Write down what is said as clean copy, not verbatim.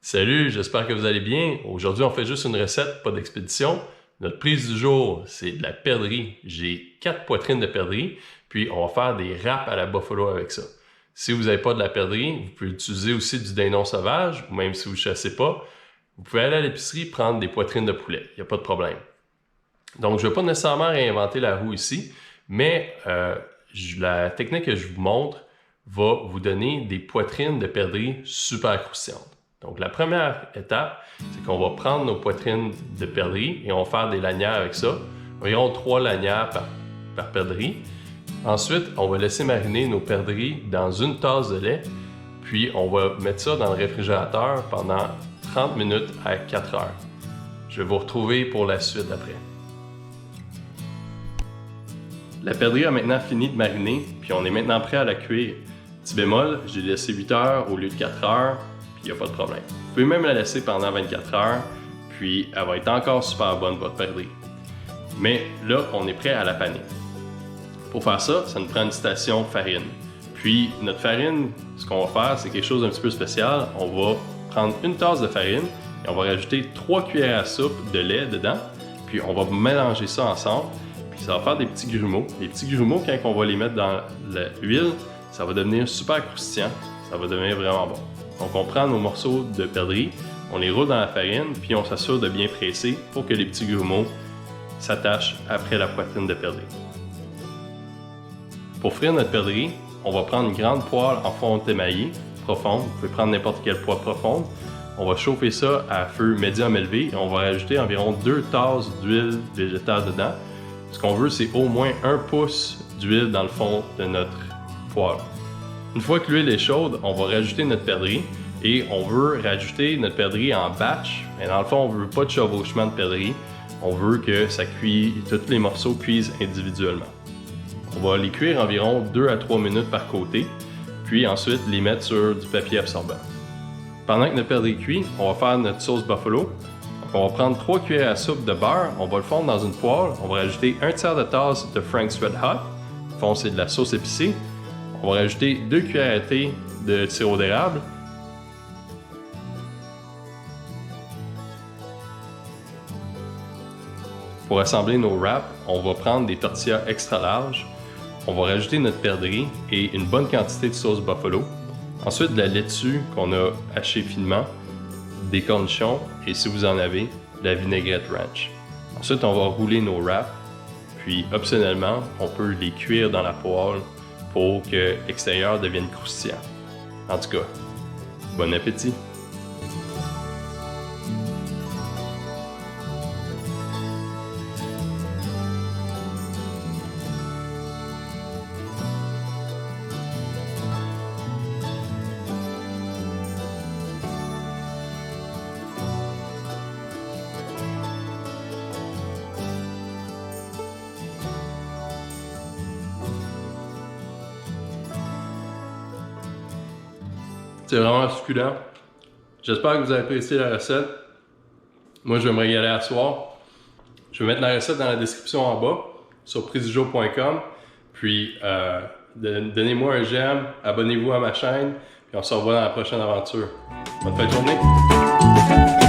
Salut, j'espère que vous allez bien. Aujourd'hui, on fait juste une recette, pas d'expédition. Notre prise du jour, c'est de la perdrix. J'ai 4 poitrines de perdrix, puis on va faire des wraps à la buffalo avec ça. Si vous n'avez pas de la perdrix, vous pouvez utiliser aussi du dindon sauvage, ou même si vous ne chassez pas, vous pouvez aller à l'épicerie prendre des poitrines de poulet. Il n'y a pas de problème. Donc, je ne vais pas nécessairement réinventer la roue ici, mais la technique que je vous montre va vous donner des poitrines de perdrix super croustillantes. Donc, la première étape, c'est qu'on va prendre nos poitrines de perdrix et on va faire des lanières avec ça. Environ 3 lanières par perdrix. Ensuite, on va laisser mariner nos perdrix dans une tasse de lait, puis on va mettre ça dans le réfrigérateur pendant 30 minutes à 4 heures. Je vais vous retrouver pour la suite après. La perdrix a maintenant fini de mariner, puis on est maintenant prêt à la cuire. Petit bémol, j'ai laissé 8 heures au lieu de 4 heures. Il n'y a pas de problème. Vous pouvez même la laisser pendant 24 heures, puis elle va être encore super bonne, votre perdrix. Mais là, on est prêt à la paner. Pour faire ça, ça nous prend une station farine. Puis notre farine, ce qu'on va faire, c'est quelque chose d'un petit peu spécial. On va prendre une tasse de farine et on va rajouter 3 cuillères à soupe de lait dedans. Puis on va mélanger ça ensemble. Puis ça va faire des petits grumeaux. Les petits grumeaux, quand on va les mettre dans l'huile, ça va devenir super croustillant. Ça va devenir vraiment bon. Donc on prend nos morceaux de perdrix, on les roule dans la farine, puis on s'assure de bien presser pour que les petits grumeaux s'attachent après la poitrine de perdrix. Pour frire notre perdrix, on va prendre une grande poêle en fonte émaillée, profonde. Vous pouvez prendre n'importe quelle poêle profonde. On va chauffer ça à feu médium élevé et on va rajouter environ 2 tasses d'huile végétale dedans. Ce qu'on veut, c'est au moins 1 pouce d'huile dans le fond de notre poêle. Une fois que l'huile est chaude, on va rajouter notre perdrix et on veut rajouter notre perdrix en batch. Mais dans le fond, on ne veut pas de chevauchement de perdrix. On veut que ça cuise, tous les morceaux cuisent individuellement. On va les cuire environ 2 à 3 minutes par côté, puis ensuite les mettre sur du papier absorbant. Pendant que notre perdrix cuit, on va faire notre sauce buffalo. Donc on va prendre 3 cuillères à soupe de beurre, on va le fondre dans une poêle, on va rajouter 1/3 de tasse de Frank's Red Hot. Au fond, c'est de la sauce épicée. On va rajouter 2 cuillères à thé de sirop d'érable. Pour assembler nos wraps, on va prendre des tortillas extra larges. On va rajouter notre perdrix et une bonne quantité de sauce buffalo. Ensuite, de la laitue qu'on a hachée finement, des cornichons et si vous en avez, de la vinaigrette ranch. Ensuite, on va rouler nos wraps. Puis, optionnellement, on peut les cuire dans la poêle pour que l'extérieur devienne croustillant. En tout cas, bon appétit! C'est vraiment succulent. J'espère que vous avez apprécié la recette. Moi, je vais me régaler à soir. Je vais mettre la recette dans la description en bas sur prisedujour.com. Puis, donnez-moi un j'aime, abonnez-vous à ma chaîne, puis on se revoit dans la prochaine aventure. Bonne fin de journée!